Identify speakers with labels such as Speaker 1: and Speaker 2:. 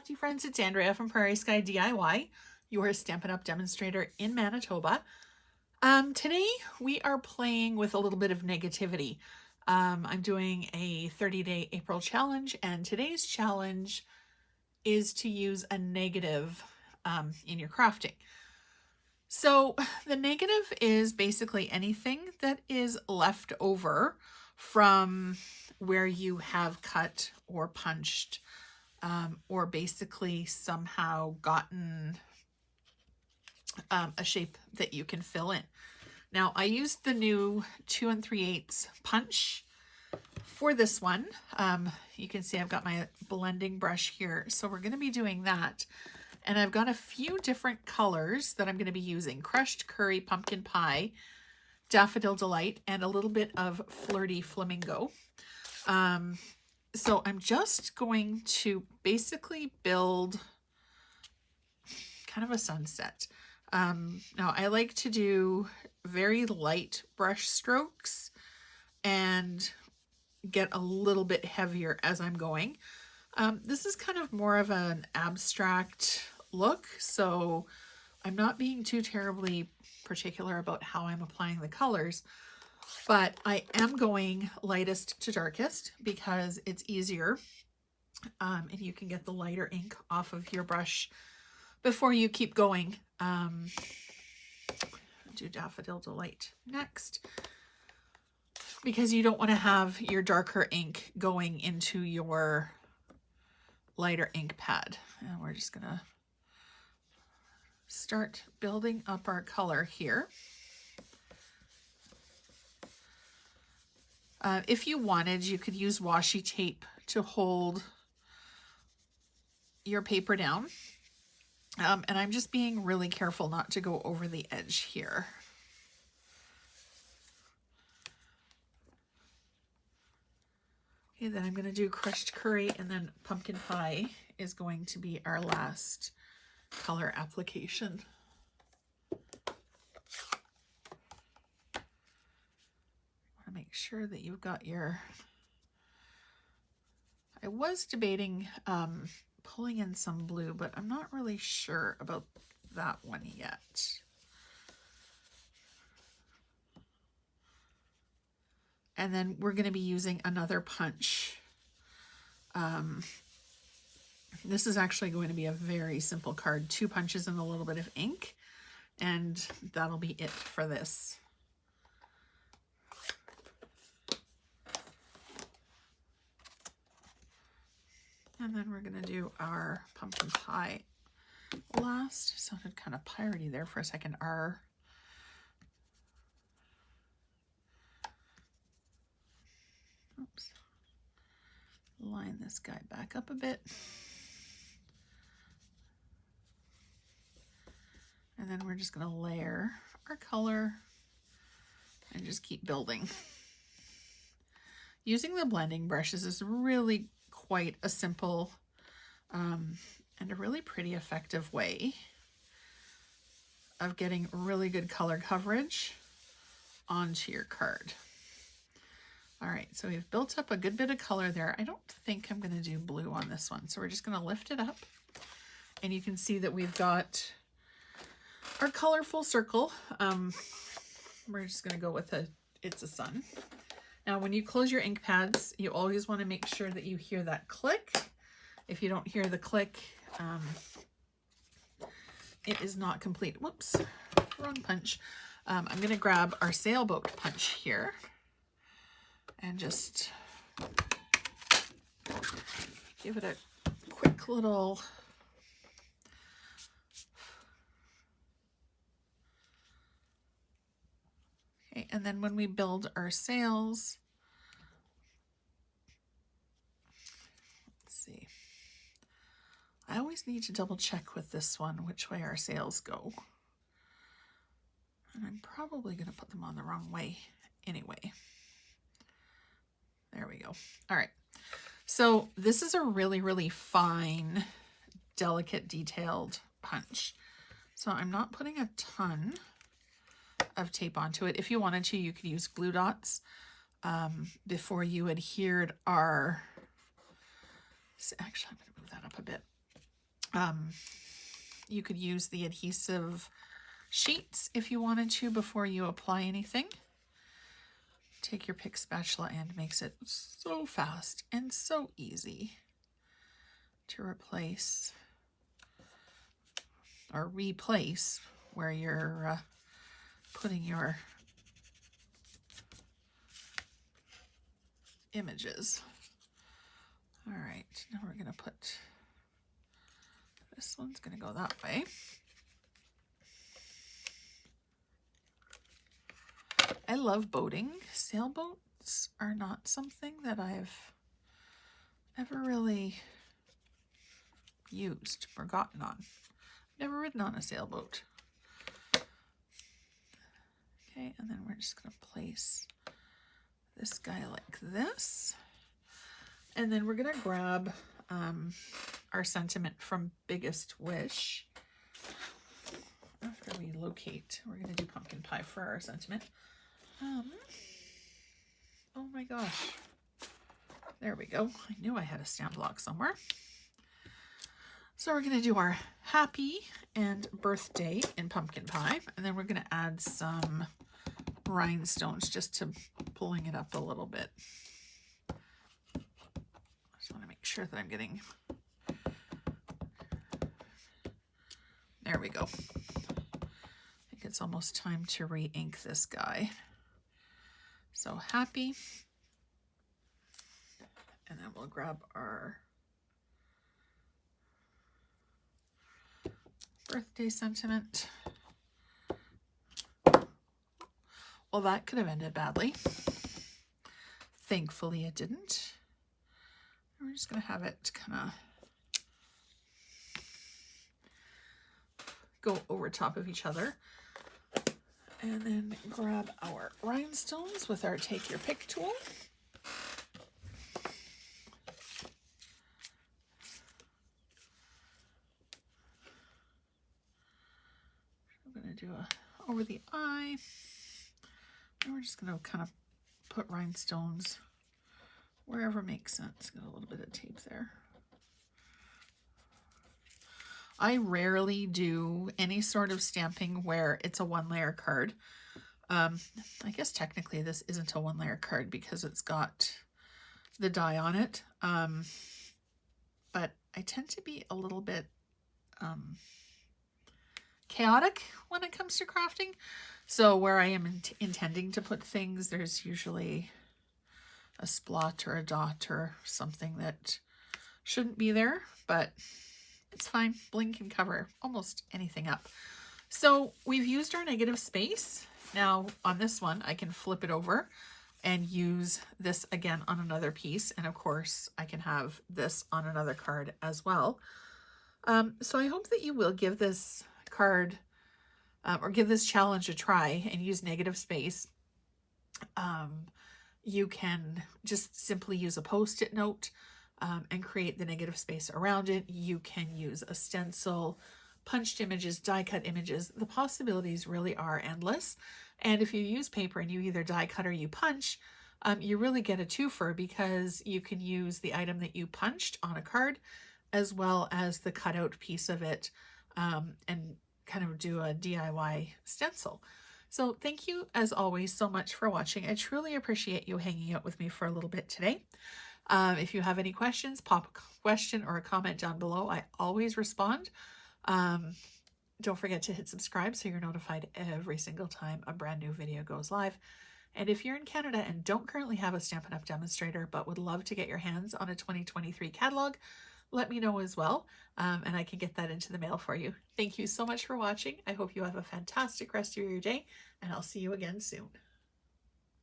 Speaker 1: crafty friends, it's Andrea from Prairie Sky DIY, your Stampin' Up! Demonstrator in Manitoba. Today we are playing with a little bit of negativity. I'm doing a 30-day April challenge, and today's challenge is to use a negative in your crafting. So the negative is basically anything that is left over from where you have cut or punched or basically somehow gotten a shape that you can fill in. Now I used the new 2 3/8 punch for this one. You can see I've got my blending brush here, so we're going to be doing that. And I've got a few different colors that I'm going to be using: crushed curry, pumpkin pie, daffodil delight, and a little bit of flirty flamingo. So I'm just going to basically build kind of a sunset. Now I like to do very light brush strokes and get a little bit heavier as I'm going. This is kind of more of an abstract look, so I'm not being too terribly particular about how I'm applying the colors, but I am going lightest to darkest because it's easier, and you can get the lighter ink off of your brush before you keep going. Do Daffodil Delight next, because you don't want to have your darker ink going into your lighter ink pad. And we're just gonna start building up our color here. If you wanted, you could use washi tape to hold your paper down. And I'm just being really careful not to go over the edge here. Okay, then I'm going to do crushed curry, and then pumpkin pie is going to be our last color application. Want to make sure that you've got your... I was debating pulling in some blue, but I'm not really sure about that one yet. And then we're going to be using another punch. This is actually going to be a very simple card. 2 punches and a little bit of ink, and that'll be it for this. And then we're going to do our pumpkin pie last. Sounded kind of piratey there for a second. Oops. Line this guy back up a bit. And then we're just going to layer our color and just keep building. Using the blending brushes is really quite a simple and a really pretty effective way of getting really good color coverage onto your card. All right, so we've built up a good bit of color there. I don't think I'm going to do blue on this one, so we're just going to lift it up, and you can see that we've got our colorful circle. We're just going to go with it's a sun. Now, when you close your ink pads, you always want to make sure that you hear that click. If you don't hear the click, it is not complete. Whoops, wrong punch. I'm going to grab our sailboat punch here and just give it a quick little... Okay, and then when we build our sails, let's see. I always need to double check with this one which way our sails go. And I'm probably going to put them on the wrong way anyway. There we go. All right. So this is a really, really fine, delicate, detailed punch. So I'm not putting a ton of tape onto it. If you wanted to, you could use glue dots before you adhered our... Actually, I'm going to move that up a bit. You could use the adhesive sheets if you wanted to before you apply anything. Take your pick spatula and makes it so fast and so easy to replace or replace where you're putting your images. All right, now we're going to put, this one's going to go that way. I love boating. Sailboats are not something that I've ever really used or gotten on. Never ridden on a sailboat. Okay, and then we're just going to place this guy like this. And then we're going to grab our sentiment from Biggest Wish. After we locate, we're going to do pumpkin pie for our sentiment. Oh my gosh. There we go. I knew I had a stamp block somewhere. So we're going to do our happy and birthday in pumpkin pie. And then we're going to add some rhinestones just to pulling it up a little bit. I just want to make sure that I'm getting... There we go. I think it's almost time to re-ink this guy. So happy. And then we'll grab our birthday sentiment. Well, that could have ended badly. Thankfully it didn't. We're just going to have it kind of go over top of each other. And then grab our rhinestones with our take your pick tool. I'm going to do a over the eye. And we're just going to kind of put rhinestones wherever makes sense. Got a little bit of tape there. I rarely do any sort of stamping where it's a one-layer card. I guess technically this isn't a one-layer card because it's got the die on it. But I tend to be a little bit chaotic when it comes to crafting. So where I am intending to put things, there's usually a splot or a dot or something that shouldn't be there, but it's fine. Bling can cover almost anything up. So we've used our negative space. Now on this one, I can flip it over and use this again on another piece. And of course I can have this on another card as well. So I hope that you will give this card or give this challenge a try and use negative space. You can just simply use a Post-it note and create the negative space around it. You can use a stencil, punched images, die cut images. The possibilities really are endless. And if you use paper and you either die cut or you punch, you really get a twofer because you can use the item that you punched on a card as well as the cutout piece of it and kind of do a DIY stencil. So thank you as always so much for watching. I truly appreciate you hanging out with me for a little bit today. If you have any questions, pop a question or a comment down below. I always respond. Don't forget to hit subscribe so you're notified every single time a brand new video goes live. And if you're in Canada and don't currently have a Stampin' Up! Demonstrator but would love to get your hands on a 2023 catalog, let me know as well, and I can get that into the mail for you. Thank you so much for watching. I hope you have a fantastic rest of your day, and I'll see you again soon.